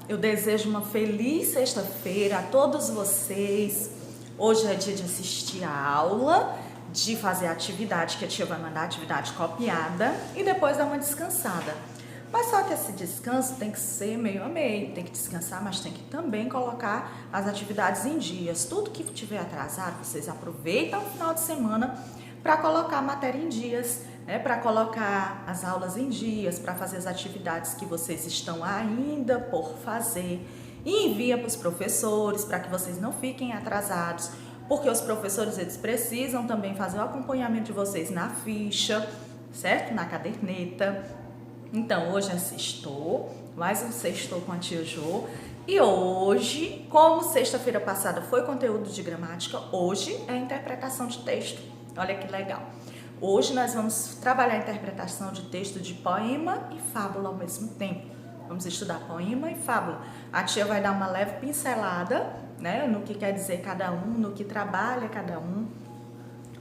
Eu desejo uma feliz sexta-feira a todos vocês. Hoje é dia de assistir a aula, de fazer a atividade, que a tia vai mandar a atividade copiada e depois dar uma descansada. Mas só que esse descanso tem que ser meio a meio, tem que descansar, mas tem que também colocar as atividades em dias. Tudo que tiver atrasado, vocês aproveitam o final de semana para colocar a matéria em dias, para colocar as aulas em dias, para fazer as atividades que vocês estão ainda por fazer e envia para os professores para que vocês não fiquem atrasados, porque os professores eles precisam também fazer o acompanhamento de vocês na ficha, certo? Na caderneta. Então hoje é sextou, mais um sextou com a tia Jo. E hoje, como sexta-feira passada foi conteúdo de gramática, hoje é interpretação de texto. Olha que legal. Hoje nós vamos trabalhar a interpretação de texto de poema e fábula ao mesmo tempo. Vamos estudar poema e fábula. A tia vai dar uma leve pincelada, no que quer dizer cada um, no que trabalha cada um.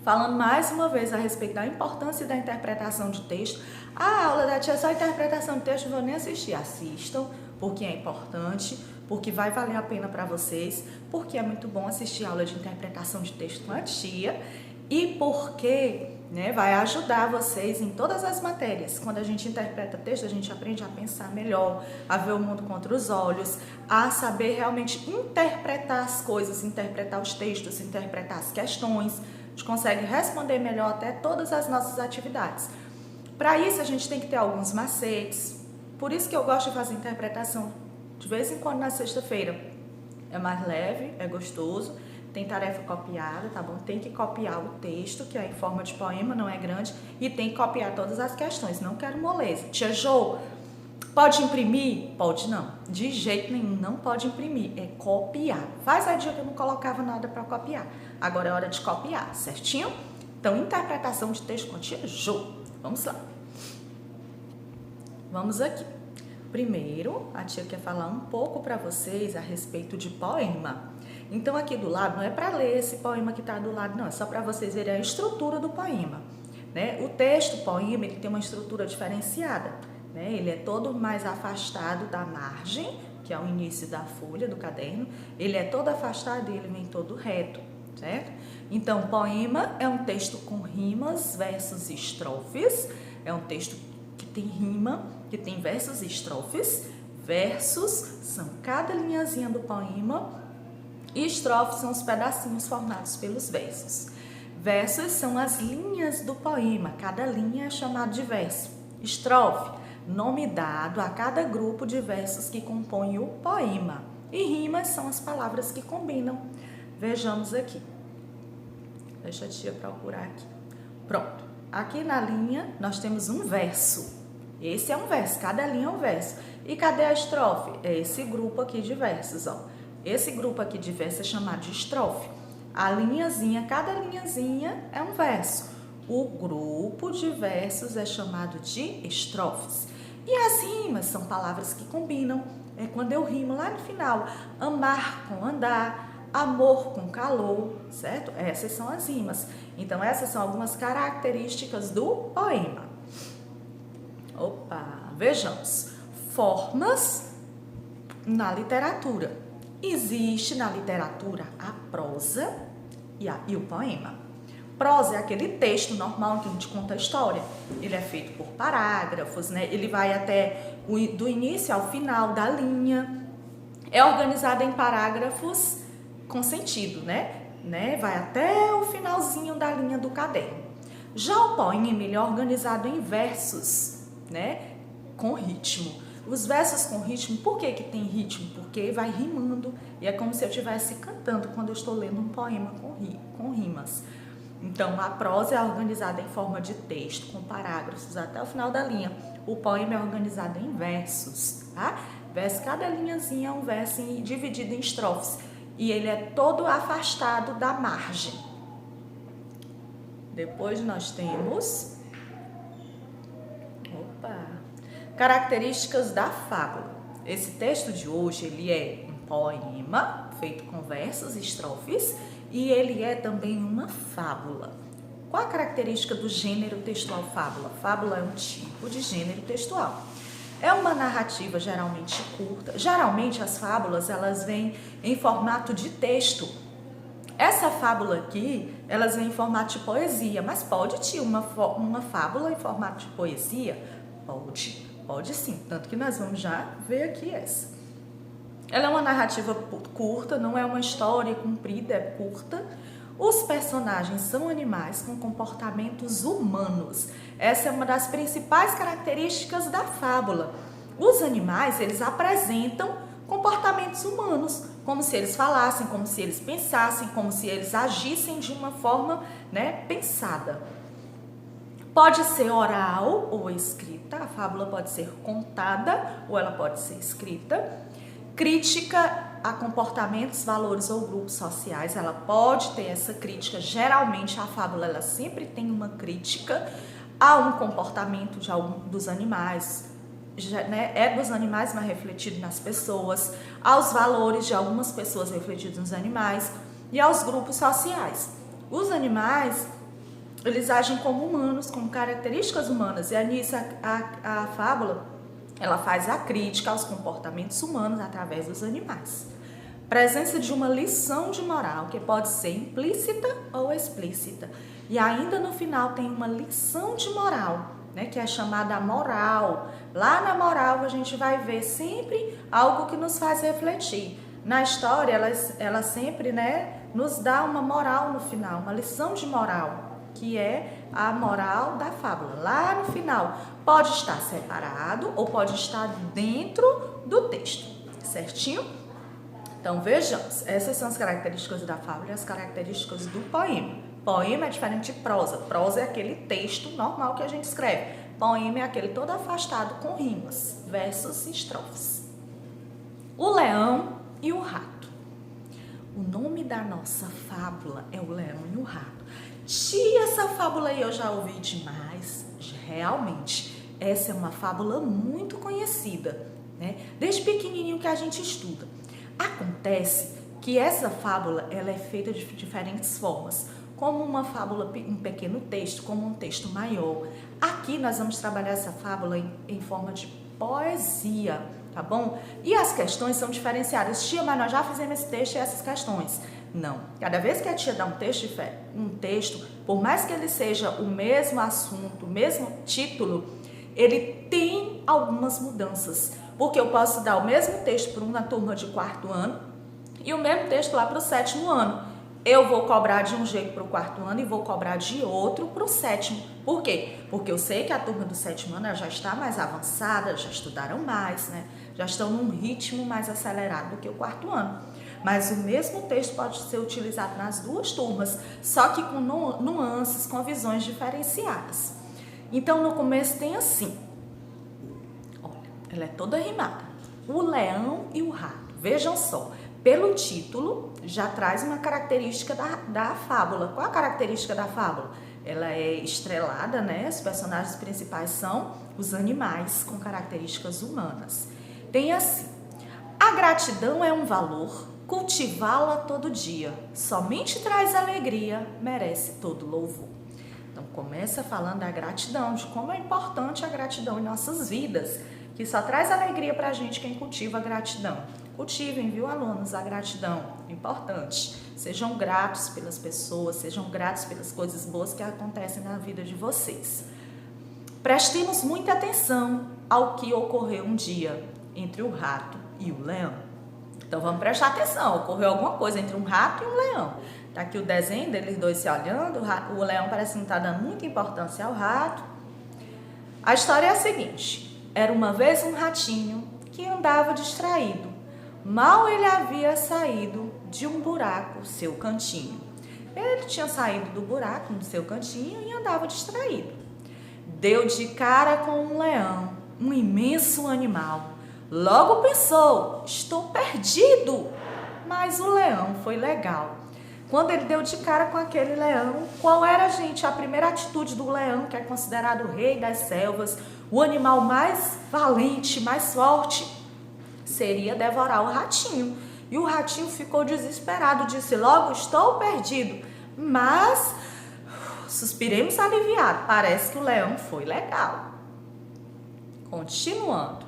Falando mais uma vez a respeito da importância da interpretação de texto. A aula da tia é só interpretação de texto, não vou nem assistir. Assistam, porque é importante, porque vai valer a pena para vocês, porque é muito bom assistir a aula de interpretação de texto com a tia e porque vai ajudar vocês em todas as matérias. Quando a gente interpreta texto, a gente aprende a pensar melhor, a ver o mundo contra os olhos, a saber realmente interpretar as coisas, interpretar os textos, interpretar as questões. A gente consegue responder melhor até todas as nossas atividades. Para isso, a gente tem que ter alguns macetes. Por isso que eu gosto de fazer interpretação de vez em quando na sexta-feira. É mais leve, é gostoso. Tem tarefa copiada, tá bom? Tem que copiar o texto, que é em forma de poema, não é grande, e tem que copiar todas as questões. Não quero moleza. Tia Jo, pode imprimir? Pode não. De jeito nenhum, não pode imprimir. É copiar. Faz a dia que eu não colocava nada para copiar. Agora é hora de copiar, certinho? Então, interpretação de texto com a tia Jo. Vamos lá. Vamos aqui. Primeiro, a tia quer falar um pouco para vocês a respeito de poema. Então, aqui do lado, não é para ler esse poema que está do lado, não. É só para vocês verem a estrutura do poema. O texto, o poema, ele tem uma estrutura diferenciada. Ele é todo mais afastado da margem, que é o início da folha do caderno. Ele é todo afastado e ele vem todo reto, certo? Então, poema é um texto com rimas, versos e estrofes. É um texto que tem rima, que tem versos e estrofes. Versos são cada linhazinha do poema. E estrofes são os pedacinhos formados pelos versos. Versos são as linhas do poema, cada linha é chamada de verso. Estrofe, nome dado a cada grupo de versos que compõem o poema. E rimas são as palavras que combinam. Vejamos aqui. Deixa a tia procurar aqui. Pronto. Aqui na linha nós temos um verso. Esse é um verso, cada linha é um verso. E cadê a estrofe? É esse grupo aqui de versos, ó. Esse grupo aqui de verso é chamado de estrofe. A linhazinha, cada linhazinha é um verso. O grupo de versos é chamado de estrofes. E as rimas são palavras que combinam. É quando eu rimo lá no final. Amar com andar, amor com calor, certo? Essas são as rimas. Então, essas são algumas características do poema. Vejamos. Formas na literatura. Existe na literatura a prosa e o poema. Prosa é aquele texto normal que a gente conta a história. Ele é feito por parágrafos, Ele vai até do início ao final da linha. É organizado em parágrafos com sentido, Vai até o finalzinho da linha do caderno. Já o poema, ele é organizado em versos, Com ritmo. Os versos com ritmo, por que tem ritmo? Porque vai rimando e é como se eu estivesse cantando quando eu estou lendo um poema com rimas. Então, a prosa é organizada em forma de texto, com parágrafos até o final da linha. O poema é organizado em versos, tá? Cada linhazinha é um verso dividido em estrofes e ele é todo afastado da margem. Depois nós temos... características da fábula. Esse texto de hoje, ele é um poema feito com versos e estrofes e ele é também uma fábula. Qual a característica do gênero textual fábula? Fábula é um tipo de gênero textual. É uma narrativa geralmente curta. Geralmente as fábulas elas vêm em formato de texto. Essa fábula aqui, elas vêm em formato de poesia, mas pode ter uma fábula em formato de poesia? Pode sim, tanto que nós vamos já ver aqui essa. Ela é uma narrativa curta, não é uma história comprida, é curta. Os personagens são animais com comportamentos humanos. Essa é uma das principais características da fábula. Os animais, eles apresentam comportamentos humanos, como se eles falassem, como se eles pensassem, como se eles agissem de uma forma, pensada. Pode ser oral ou escrita, a fábula pode ser contada ou ela pode ser escrita. Crítica a comportamentos, valores ou grupos sociais, ela pode ter essa crítica. Geralmente a fábula ela sempre tem uma crítica a um comportamento de algum dos animais, é dos animais, mas refletido nas pessoas, aos valores de algumas pessoas refletidos nos animais e aos grupos sociais. Os animais, eles agem como humanos, com características humanas, e é nisso a fábula ela faz a crítica aos comportamentos humanos através dos animais. Presença de uma lição de moral, que pode ser implícita ou explícita. E ainda no final tem uma lição de moral, que é chamada moral. Lá na moral a gente vai ver sempre algo que nos faz refletir. Na história ela sempre nos dá uma moral no final, uma lição de moral, que é a moral da fábula. Lá no final pode estar separado ou pode estar dentro do texto, certinho? Então vejamos, essas são as características da fábula e as características do poema. Poema é diferente de prosa. Prosa é aquele texto normal que a gente escreve. Poema é aquele todo afastado com rimas, versos e estrofes. O leão e o rato. O nome da nossa fábula é o leão e o rato. Tia, essa fábula aí eu já ouvi demais. Realmente, essa é uma fábula muito conhecida, desde pequenininho que a gente estuda. Acontece que essa fábula ela é feita de diferentes formas, como uma fábula, um pequeno texto, como um texto maior. Aqui nós vamos trabalhar essa fábula em forma de poesia, tá bom? E as questões são diferenciadas. Tia, mas nós já fizemos esse texto e essas questões. Não. Cada vez que a tia dá um texto, por mais que ele seja o mesmo assunto, o mesmo título, ele tem algumas mudanças. Porque eu posso dar o mesmo texto para uma turma de 4º ano e o mesmo texto lá para o 7º ano. Eu vou cobrar de um jeito para o 4º ano e vou cobrar de outro para o 7º. Por quê? Porque eu sei que a turma do 7º ano já está mais avançada, já estudaram mais, já estão num ritmo mais acelerado do que o 4º ano. Mas o mesmo texto pode ser utilizado nas duas turmas, só que com nuances, com visões diferenciadas. Então, no começo tem assim. Ela é toda rimada. O leão e o rato. Vejam só, pelo título já traz uma característica da fábula. Qual a característica da fábula? Ela é estrelada, Os personagens principais são os animais com características humanas. Tem assim: a gratidão é um valor, cultivá-la todo dia. Somente traz alegria, merece todo louvor. Então começa falando da gratidão, de como é importante a gratidão em nossas vidas, que só traz alegria para a gente quem cultiva a gratidão. Cultivem, viu, alunos, a gratidão. Importante. Sejam gratos pelas pessoas, sejam gratos pelas coisas boas que acontecem na vida de vocês. Prestemos muita atenção ao que ocorreu um dia entre o rato e o leão. Então vamos prestar atenção, ocorreu alguma coisa entre um rato e um leão. Tá aqui o desenho deles dois se olhando, o leão parece que não está dando muita importância ao rato. A história é a seguinte: era uma vez um ratinho que andava distraído. Mal ele havia saído de um buraco, seu cantinho. Ele tinha saído do buraco no seu cantinho e andava distraído. Deu de cara com um leão, um imenso animal. Logo pensou: estou perdido. Mas o leão foi legal. Quando ele deu de cara com aquele leão, qual era, gente, a primeira atitude do leão, que é considerado o rei das selvas, o animal mais valente, mais forte? Seria devorar o ratinho. E o ratinho ficou desesperado, disse logo: estou perdido. Mas, suspiremos aliviado, parece que o leão foi legal. Continuando.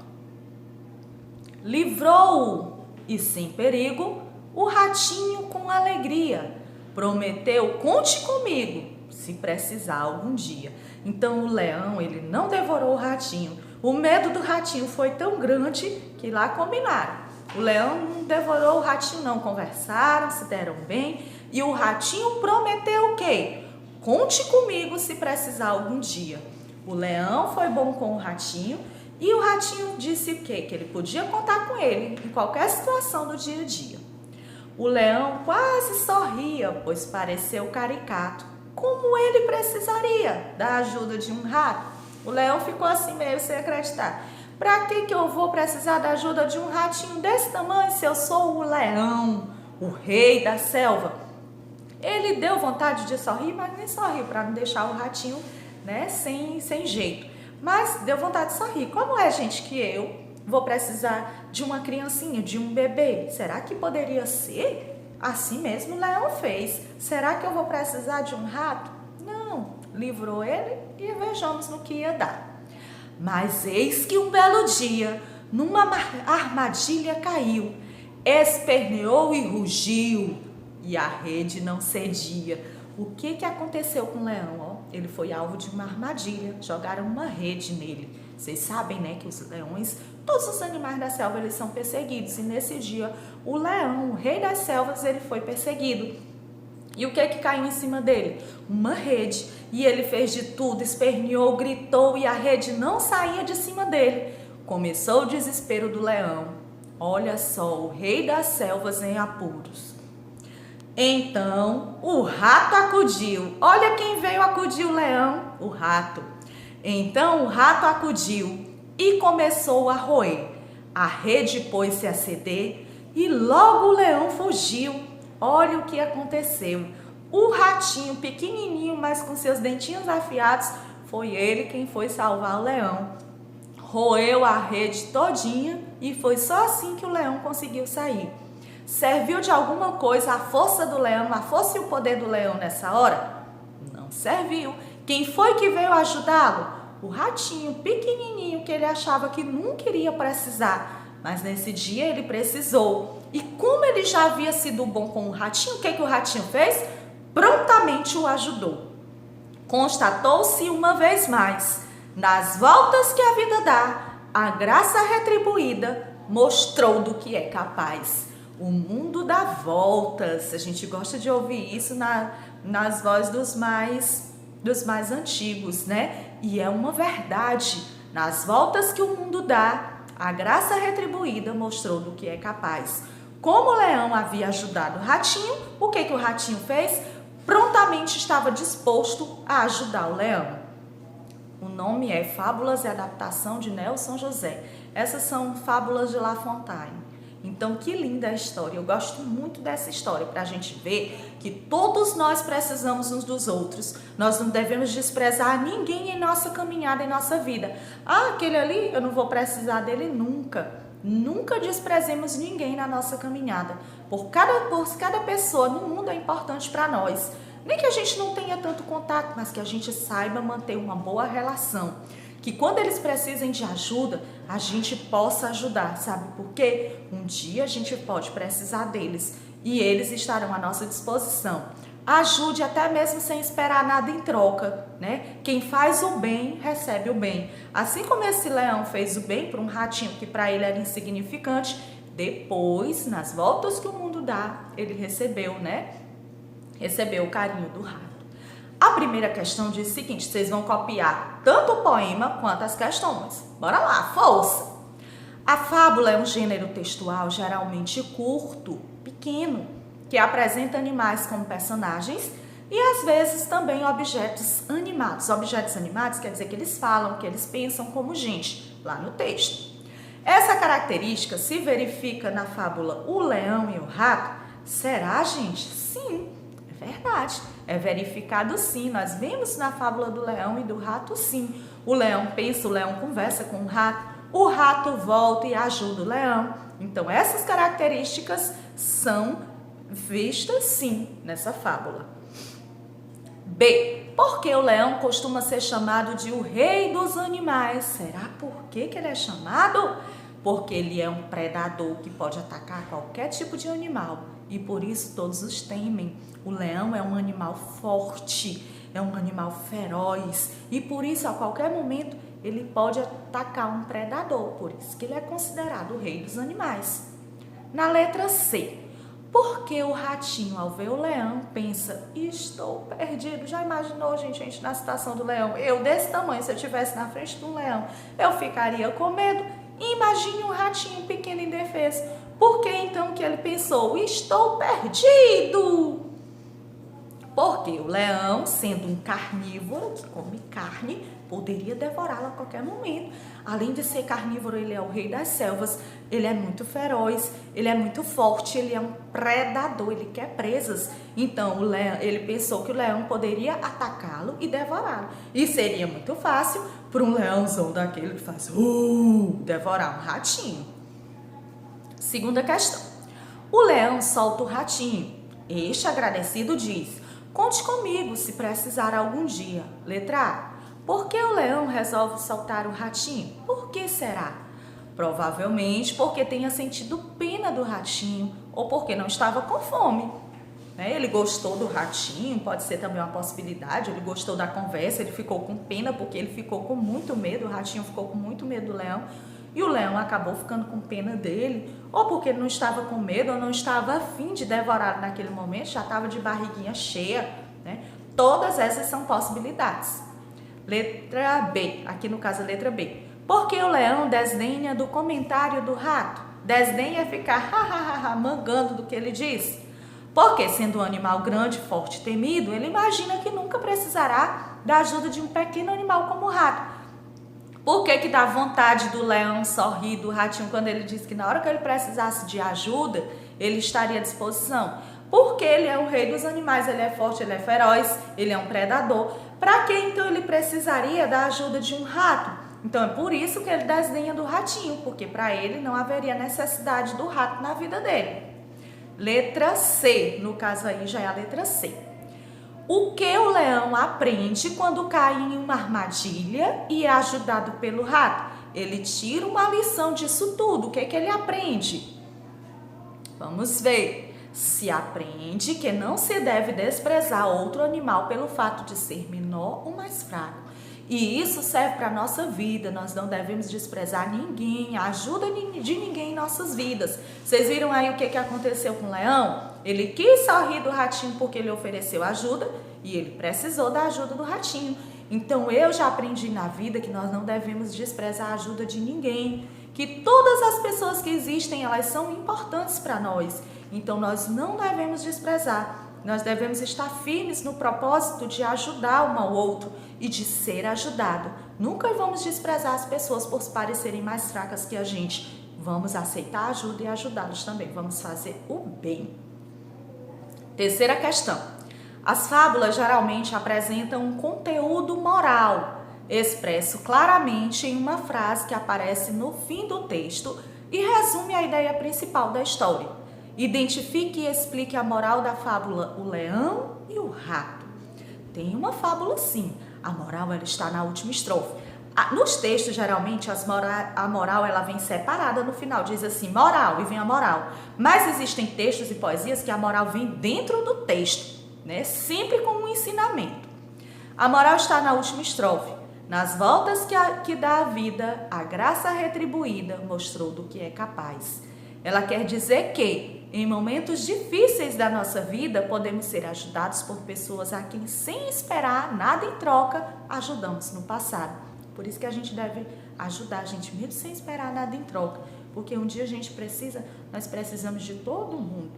Livrou-o e sem perigo, o ratinho com alegria prometeu: conte comigo se precisar algum dia. Então o leão, ele não devorou o ratinho. O medo do ratinho foi tão grande que lá combinaram. O leão não devorou o ratinho não, conversaram, se deram bem e o ratinho prometeu o quê? Conte comigo se precisar algum dia. O leão foi bom com o ratinho e o ratinho disse o quê? Que ele podia contar com ele em qualquer situação do dia a dia. O leão quase sorria, pois pareceu caricato. Como ele precisaria da ajuda de um rato? O leão ficou assim meio sem acreditar. Para que eu vou precisar da ajuda de um ratinho desse tamanho se eu sou o leão, o rei da selva? Ele deu vontade de sorrir, mas nem sorriu para não deixar o ratinho, né, sem jeito. Mas deu vontade de sorrir. Como é, gente, que eu vou precisar de uma criancinha, de um bebê? Será que poderia ser? Assim mesmo o leão fez. Será que eu vou precisar de um rato? Não. Livrou ele e vejamos no que ia dar. Mas eis que um belo dia, numa armadilha caiu, esperneou e rugiu, e a rede não cedia. O que aconteceu com o leão? Ele foi alvo de uma armadilha, jogaram uma rede nele. Vocês sabem, né, que os leões, todos os animais da selva, eles são perseguidos. E nesse dia, o leão, o rei das selvas, ele foi perseguido. E o que caiu em cima dele? Uma rede. E ele fez de tudo, esperneou, gritou e a rede não saía de cima dele. Começou o desespero do leão. Olha só, o rei das selvas em apuros. Então, o rato acudiu. Olha quem veio acudir o leão, o rato. Então, o rato acudiu e começou a roer. A rede pôs-se a ceder e logo o leão fugiu. Olha o que aconteceu. O ratinho pequenininho, mas com seus dentinhos afiados, foi ele quem foi salvar o leão. Roeu a rede todinha e foi só assim que o leão conseguiu sair. Serviu de alguma coisa a força do leão, a força e o poder do leão nessa hora? Não serviu. Quem foi que veio ajudá-lo? O ratinho pequenininho que ele achava que nunca iria precisar. Mas nesse dia ele precisou. E como ele já havia sido bom com o ratinho, o que o ratinho fez? Prontamente o ajudou. Constatou-se uma vez mais, nas voltas que a vida dá, a graça retribuída mostrou do que é capaz. O mundo dá voltas. A gente gosta de ouvir isso nas vozes dos mais antigos, né? E é uma verdade. Nas voltas que o mundo dá, a graça retribuída mostrou do que é capaz. Como o leão havia ajudado o ratinho, o que o ratinho fez? Prontamente estava disposto a ajudar o leão. O nome é Fábulas e Adaptação de Nelson José. Essas são fábulas de La Fontaine. Então, que linda a história. Eu gosto muito dessa história para a gente ver que todos nós precisamos uns dos outros. Nós não devemos desprezar ninguém em nossa caminhada, em nossa vida. Ah, aquele ali, eu não vou precisar dele nunca. Nunca desprezemos ninguém na nossa caminhada. Por cada pessoa no mundo é importante para nós. Nem que a gente não tenha tanto contato, mas que a gente saiba manter uma boa relação. Que quando eles precisem de ajuda, a gente possa ajudar, sabe por quê? Um dia a gente pode precisar deles e eles estarão à nossa disposição. Ajude até mesmo sem esperar nada em troca, né? Quem faz o bem, recebe o bem. Assim como esse leão fez o bem para um ratinho que para ele era insignificante, depois, nas voltas que o mundo dá, ele recebeu, né? Recebeu o carinho do rato. A primeira questão diz o seguinte, vocês vão copiar tanto o poema quanto as questões. Bora lá, força! A fábula é um gênero textual geralmente curto, pequeno, que apresenta animais como personagens e às vezes também objetos animados. Objetos animados quer dizer que eles falam, que eles pensam como gente, lá no texto. Essa característica se verifica na fábula O Leão e o Rato? Será, gente? Sim, é verdade. É verificado sim, nós vemos na fábula do leão e do rato sim. O leão pensa, o leão conversa com o rato volta e ajuda o leão. Então essas características são vistas sim nessa fábula. B. Por que o leão costuma ser chamado de o rei dos animais? Será por que ele é chamado? porque ele é um predador que pode atacar qualquer tipo de animal e por isso todos os temem. O leão é um animal forte, é um animal feroz e por isso a qualquer momento ele pode atacar um predador, por isso que ele é considerado o rei dos animais. Na letra C, porque o ratinho ao ver o leão pensa, estou perdido. Já imaginou, gente, na situação do leão? Eu desse tamanho, se eu estivesse na frente de um leão, eu ficaria com medo. Imagine um ratinho pequeno e indefeso. Por que então que ele pensou, estou perdido? Porque o leão, sendo um carnívoro que come carne, poderia devorá-lo a qualquer momento. Além de ser carnívoro, ele é o rei das selvas, ele é muito feroz, ele é muito forte, ele é um predador, ele quer presas. Então, o leão, ele pensou que o leão poderia atacá-lo e devorá-lo. E seria muito fácil para um leãozão daquele que faz devorar um ratinho. Segunda questão. O leão solta o ratinho. Este agradecido diz, conte comigo se precisar algum dia. Letra A. Por que o leão resolve soltar o ratinho? Por que será? Provavelmente porque tenha sentido pena do ratinho ou porque não estava com fome. Ele gostou do ratinho, pode ser também uma possibilidade, ele gostou da conversa, ele ficou com pena porque ele ficou com muito medo, o ratinho ficou com muito medo do leão e o leão acabou ficando com pena dele, ou porque ele não estava com medo ou não estava a fim de devorá-lo naquele momento, já estava de barriguinha cheia, Todas essas são possibilidades. Letra B, aqui no caso a letra B. Por que o leão desdenha do comentário do rato? Desdenha ficar mangando do que ele diz? Porque sendo um animal grande, forte e temido, ele imagina que nunca precisará da ajuda de um pequeno animal como o rato. Por que dá vontade do leão sorrir do ratinho quando ele diz que na hora que ele precisasse de ajuda, ele estaria à disposição? Porque ele é o rei dos animais, ele é forte, ele é feroz, ele é um predador. Para que então ele precisaria da ajuda de um rato? Então é por isso que ele desdenha do ratinho, porque para ele não haveria necessidade do rato na vida dele. Letra C, no caso aí já é a letra C. O que o leão aprende quando cai em uma armadilha e é ajudado pelo rato? Ele tira uma lição disso tudo. O que ele aprende? Vamos ver. Se aprende que não se deve desprezar outro animal pelo fato de ser menor ou mais fraco. E isso serve para a nossa vida, nós não devemos desprezar ninguém, a ajuda de ninguém em nossas vidas. Vocês viram aí o que aconteceu com o leão? Ele quis sorrir do ratinho porque ele ofereceu ajuda e ele precisou da ajuda do ratinho. Então eu já aprendi na vida que nós não devemos desprezar a ajuda de ninguém, que todas as pessoas que existem, elas são importantes para nós. Então nós não devemos desprezar. Nós devemos estar firmes no propósito de ajudar um ao outro e de ser ajudado. Nunca vamos desprezar as pessoas por parecerem mais fracas que a gente. Vamos aceitar a ajuda e ajudá-los também. Vamos fazer o bem. Terceira questão. As fábulas geralmente apresentam um conteúdo moral, expresso claramente em uma frase que aparece no fim do texto e resume a ideia principal da história. Identifique e explique a moral da fábula O Leão e o Rato. Tem uma fábula sim, a moral ela está na última estrofe. Nos textos, geralmente, a moral ela vem separada no final, diz assim, moral, e vem a moral. Mas existem textos e poesias que a moral vem dentro do texto, sempre com um ensinamento. A moral está na última estrofe. Nas voltas que dá a vida, a graça retribuída mostrou do que é capaz. Ela quer dizer que, em momentos difíceis da nossa vida, podemos ser ajudados por pessoas a quem, sem esperar nada em troca, ajudamos no passado. Por isso que a gente deve ajudar a gente, mesmo sem esperar nada em troca. Porque um dia nós precisamos de todo mundo.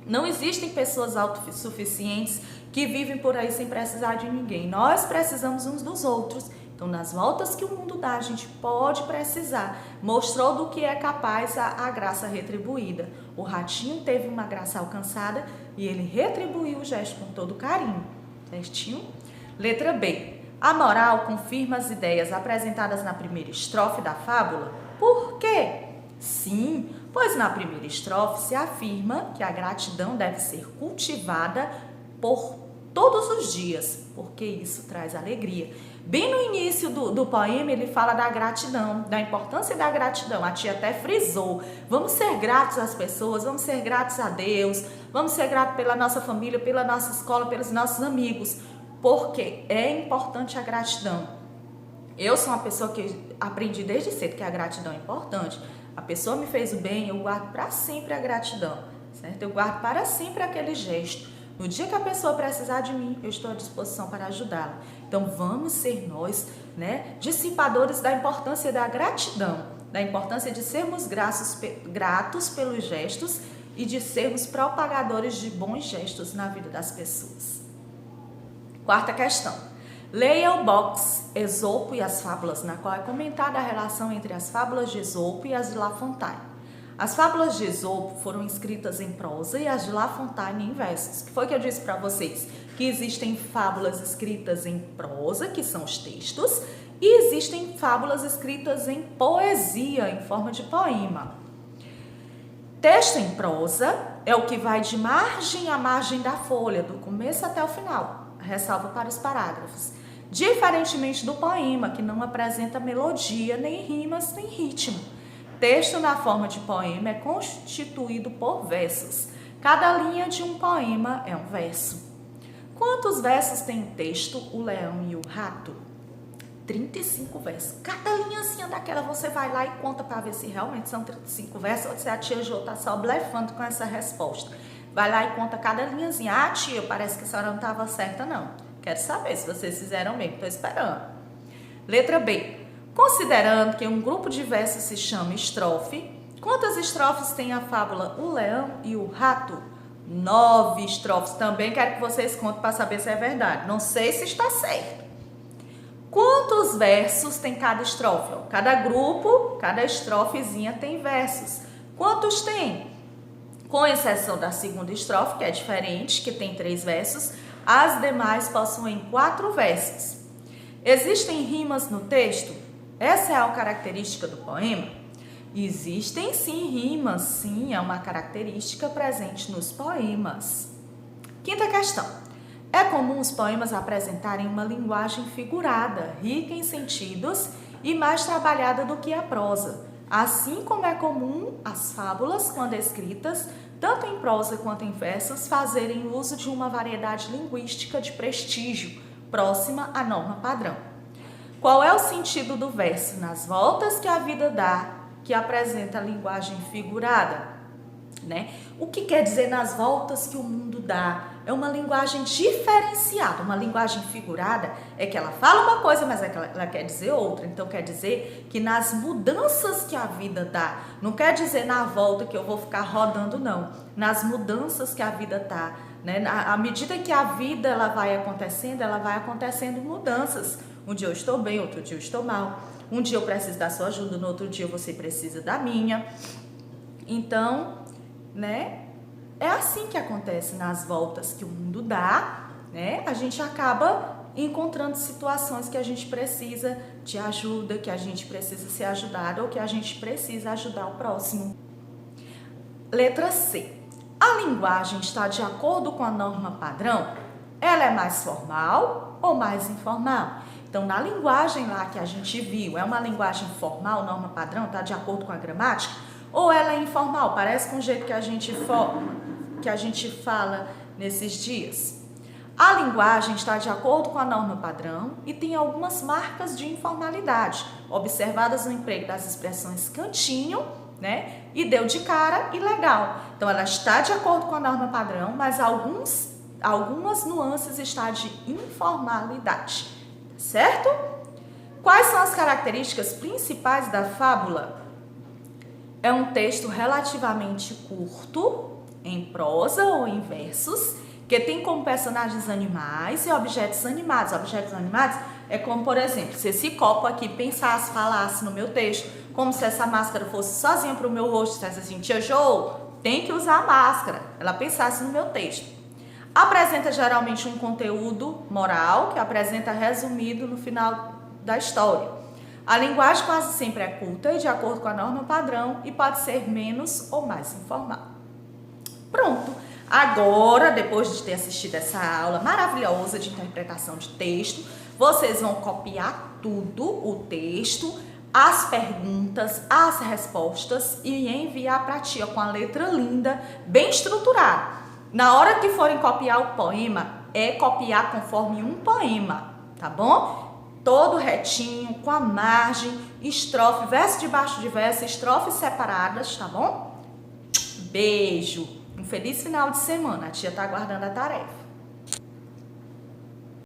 Não existem pessoas autossuficientes que vivem por aí sem precisar de ninguém. Nós precisamos uns dos outros. Então, nas voltas que o mundo dá, a gente pode precisar. Mostrou do que é capaz a graça retribuída. O ratinho teve uma graça alcançada e ele retribuiu o gesto com todo carinho. Certinho? Letra B. A moral confirma as ideias apresentadas na primeira estrofe da fábula. Por quê? Sim, pois na primeira estrofe se afirma que a gratidão deve ser cultivada por todos os dias, porque isso traz alegria. Bem no início do poema, ele fala da gratidão, da importância da gratidão. A tia até frisou: vamos ser gratos às pessoas, vamos ser gratos a Deus, vamos ser gratos pela nossa família, pela nossa escola, pelos nossos amigos, porque é importante a gratidão. Eu sou uma pessoa que aprendi desde cedo que a gratidão é importante. A pessoa me fez o bem, eu guardo para sempre a gratidão, certo? Eu guardo para sempre aquele gesto. No dia que a pessoa precisar de mim, eu estou à disposição para ajudá-la. Então, vamos ser nós, né, dissipadores da importância da gratidão, da importância de sermos gratos pelos gestos e de sermos propagadores de bons gestos na vida das pessoas. Quarta questão. Leia o box Esopo e as Fábulas, na qual é comentada a relação entre as fábulas de Esopo e as de La Fontaine. As fábulas de Esopo foram escritas em prosa e as de La Fontaine em versos. Que foi que eu disse para vocês? Que existem fábulas escritas em prosa, que são os textos, e existem fábulas escritas em poesia, em forma de poema. Texto em prosa é o que vai de margem a margem da folha, do começo até o final, ressalvo para os parágrafos. Diferentemente do poema, que não apresenta melodia, nem rimas, nem ritmo. Texto na forma de poema é constituído por versos. Cada linha de um poema é um verso. Quantos versos tem o texto O Leão e o Rato? 35 versos. Cada linhazinha daquela você vai lá e conta para ver se realmente são 35 versos ou se a tia Jô está só blefando com essa resposta. Vai lá e conta cada linhazinha. Ah, tia, parece que a senhora não estava certa, não. Quero saber se vocês fizeram mesmo. Estou esperando. Letra B. Considerando que um grupo de versos se chama estrofe, quantas estrofes tem a fábula O Leão e o Rato? 9 estrofes. Também quero que vocês contem para saber se é verdade. Não sei se está certo. Quantos versos tem cada estrofe? Cada grupo, cada estrofezinha tem versos. Quantos tem? Com exceção da segunda estrofe, que é diferente, que tem 3 versos, as demais possuem 4 versos. Existem rimas no texto? Essa é a característica do poema? Existem sim rimas, sim, é uma característica presente nos poemas. Quinta questão. É comum os poemas apresentarem uma linguagem figurada, rica em sentidos e mais trabalhada do que a prosa, assim como é comum as fábulas, quando escritas, tanto em prosa quanto em versos, fazerem uso de uma variedade linguística de prestígio, próxima à norma padrão. Qual é o sentido do verso? Nas voltas que a vida dá, que apresenta a linguagem figurada, né? O que quer dizer nas voltas que o mundo dá? É uma linguagem diferenciada. Uma linguagem figurada é que ela fala uma coisa, mas ela quer dizer outra. Então, quer dizer que nas mudanças que a vida dá, não quer dizer na volta que eu vou ficar rodando, não. Nas mudanças que a vida dá, né? À medida que a vida ela vai acontecendo mudanças. Um dia eu estou bem, outro dia eu estou mal. Um dia eu preciso da sua ajuda, no outro dia você precisa da minha. Então, né? É assim que acontece nas voltas que o mundo dá, né? A gente acaba encontrando situações que a gente precisa de ajuda, que a gente precisa ser ajudado ou que a gente precisa ajudar o próximo. Letra C. A linguagem está de acordo com a norma padrão? Ela é mais formal ou mais informal? Então, na linguagem lá que a gente viu, é uma linguagem formal, norma padrão, está de acordo com a gramática? Ou ela é informal? Parece com o jeito que a gente fala nesses dias. A linguagem está de acordo com a norma padrão e tem algumas marcas de informalidade, observadas no emprego das expressões cantinho, né? E deu de cara e legal. Então, ela está de acordo com a norma padrão, mas algumas nuances está de informalidade. Certo? Quais são as características principais da fábula? É um texto relativamente curto, em prosa ou em versos, que tem como personagens animais e objetos animados. Objetos animados é como, por exemplo, se esse copo aqui pensasse, falasse no meu texto, como se essa máscara fosse sozinha para o meu rosto, dissesse assim: tia Jô, tem que usar a máscara. Ela pensasse no meu texto. Apresenta geralmente um conteúdo moral, que apresenta resumido no final da história. A linguagem quase sempre é culta e de acordo com a norma padrão e pode ser menos ou mais informal. Pronto! Agora, depois de ter assistido essa aula maravilhosa de interpretação de texto, Vocês vão copiar tudo, o texto, as perguntas, as respostas e enviar para a tia com a letra linda, bem estruturada. Na hora que forem copiar o poema, é copiar conforme um poema, tá bom? Todo retinho, com a margem, estrofe, verso debaixo de verso, estrofes separadas, tá bom? Beijo! Um feliz final de semana, a tia tá aguardando a tarefa.